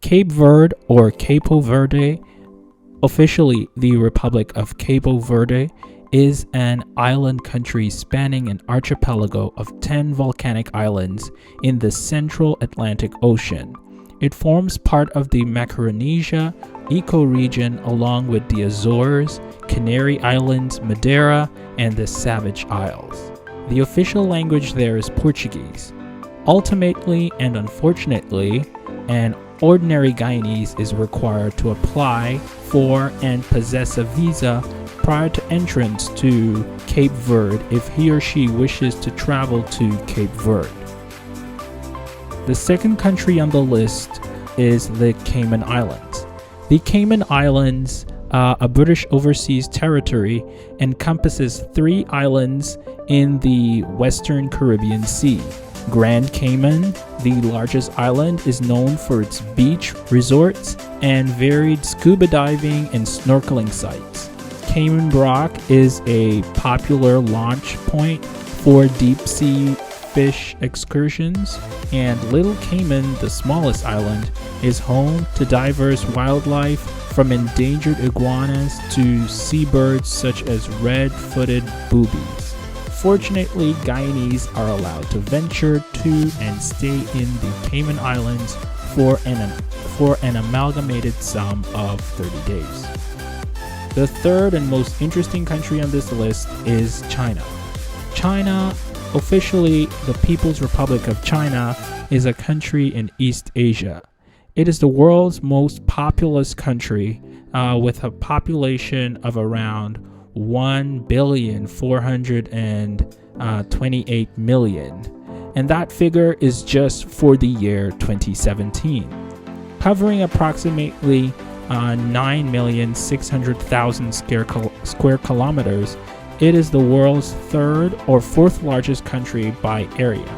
Cape Verde or Capo Verde, officially the Republic of Capo Verde, is an island country spanning an archipelago of 10 volcanic islands in the central Atlantic Ocean. It forms part of the Macaronesia ecoregion along with the Azores, Canary Islands, Madeira, and the Savage Isles. The official language there is Portuguese. Ultimately and unfortunately, an ordinary Guyanese is required to apply for and possess a visa prior to entrance to Cape Verde if he or she wishes to travel to Cape Verde. The second country on the list is the Cayman Islands. The Cayman Islands, a British overseas territory, encompasses 3 islands in the Western Caribbean Sea. Grand Cayman, the largest island, is known for its beach resorts and varied scuba diving and snorkeling sites. Cayman Brac is a popular launch point for deep-sea fish excursions, and Little Cayman, the smallest island, is home to diverse wildlife from endangered iguanas to seabirds such as red-footed boobies. Fortunately, Guyanese are allowed to venture to and stay in the Cayman Islands for an amalgamated sum of 30 days. The third and most interesting country on this list is China. China, officially the People's Republic of China, is a country in East Asia. It is the world's most populous country with a population of around 1,428,000,000, and that figure is just for the year 2017. Covering approximately 9,600,000 square kilometers, it is the world's third or fourth largest country by area.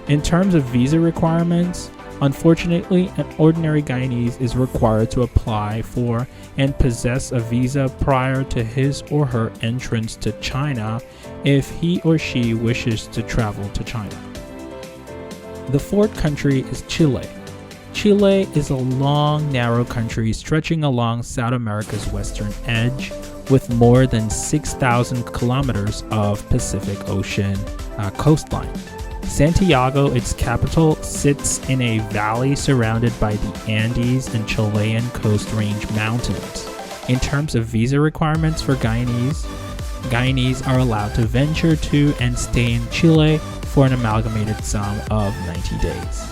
In terms of visa requirements, unfortunately, an ordinary Guyanese is required to apply for and possess a visa prior to his or her entrance to China if he or she wishes to travel to China. The fourth country is Chile. Chile is a long, narrow country stretching along South America's western edge with more than 6,000 kilometers of Pacific Ocean coastline. Santiago, its capital, sits in a valley surrounded by the Andes and Chilean Coast Range mountains. In terms of visa requirements for Guyanese are allowed to venture to and stay in Chile for an amalgamated sum of 90 days.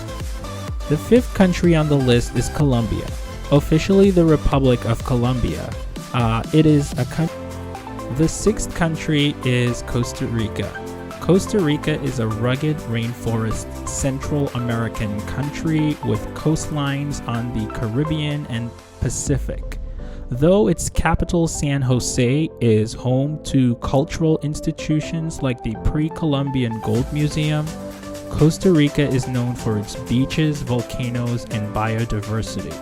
The fifth country on the list is Colombia, officially the Republic of Colombia. The sixth country is Costa Rica. Costa Rica is a rugged rainforest Central American country with coastlines on the Caribbean and Pacific. Though its capital, San Jose, is home to cultural institutions like the Pre-Columbian Gold Museum, Costa Rica is known for its beaches, volcanoes, and biodiversity.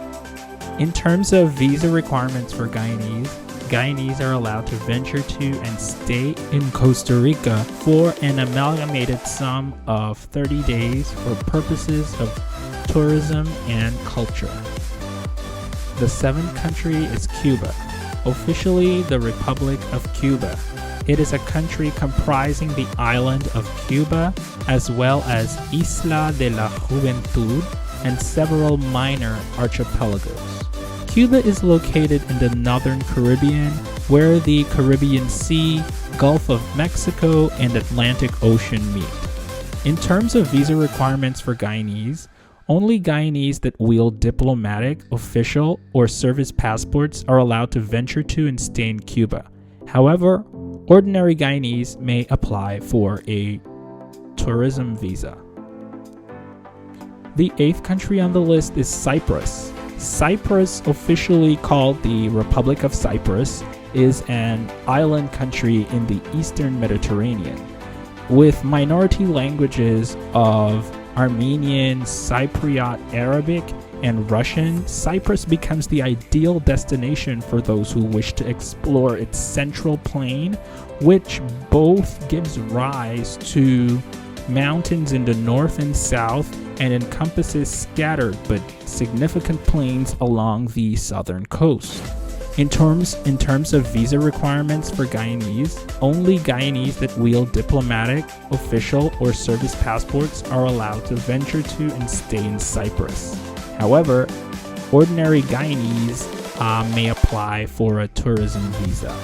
In terms of visa requirements for Guyanese are allowed to venture to and stay in Costa Rica for an amalgamated sum of 30 days for purposes of tourism and culture. The seventh country is Cuba, officially the Republic of Cuba. It is a country comprising the island of Cuba as well as Isla de la Juventud and several minor archipelagos. Cuba is located in the northern Caribbean, where the Caribbean Sea, Gulf of Mexico, and Atlantic Ocean meet. In terms of visa requirements for Guyanese, only Guyanese that wield diplomatic, official, or service passports are allowed to venture to and stay in Cuba. However, ordinary Guyanese may apply for a tourism visa. The eighth country on the list is Cyprus. Cyprus, officially called the Republic of Cyprus, is an island country in the eastern Mediterranean. With minority languages of Armenian, Cypriot Arabic, and Russian, Cyprus becomes the ideal destination for those who wish to explore its central plain, which both gives rise to mountains in the north and south, and encompasses scattered but significant plains along the southern coast. In terms of visa requirements for Guyanese, only Guyanese that wield diplomatic, official, or service passports are allowed to venture to and stay in Cyprus. However, ordinary Guyanese may apply for a tourism visa.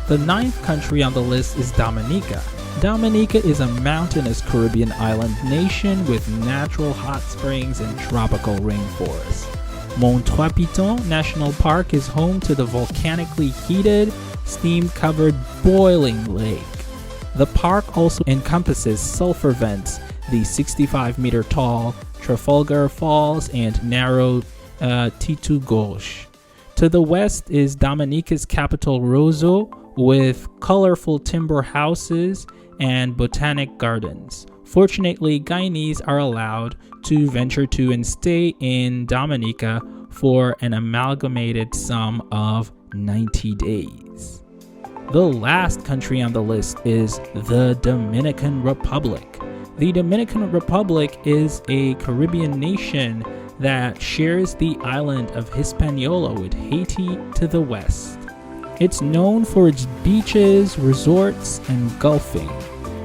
The ninth country on the list is Dominica. Dominica is a mountainous Caribbean island nation with natural hot springs and tropical rainforests. Mont Trois Pitons National Park is home to the volcanically heated, steam-covered boiling lake. The park also encompasses sulfur vents, the 65-meter-tall Trafalgar Falls, and narrow Titu Gauche. To the west is Dominica's capital Roseau, with colorful timber houses and botanic gardens. Fortunately, Guyanese are allowed to venture to and stay in Dominica for an amalgamated sum of 90 days. The last country on the list is the Dominican Republic. The Dominican Republic is a Caribbean nation that shares the island of Hispaniola with Haiti to the west. It's known for its beaches, resorts, and golfing.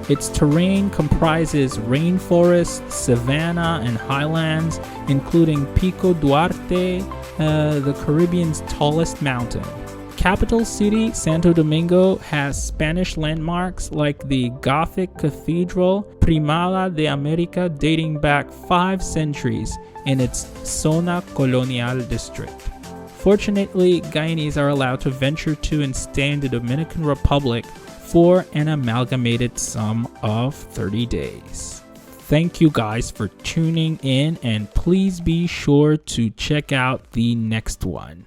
Its terrain comprises rainforests, savanna, and highlands, including Pico Duarte, the Caribbean's tallest mountain. Capital city Santo Domingo has Spanish landmarks like the Gothic Cathedral Primada de America dating back 5 centuries in its Zona Colonial district. Fortunately, Guyanese are allowed to venture to and stay in the Dominican Republic for an amalgamated sum of 30 days. Thank you guys for tuning in, and please be sure to check out the next one.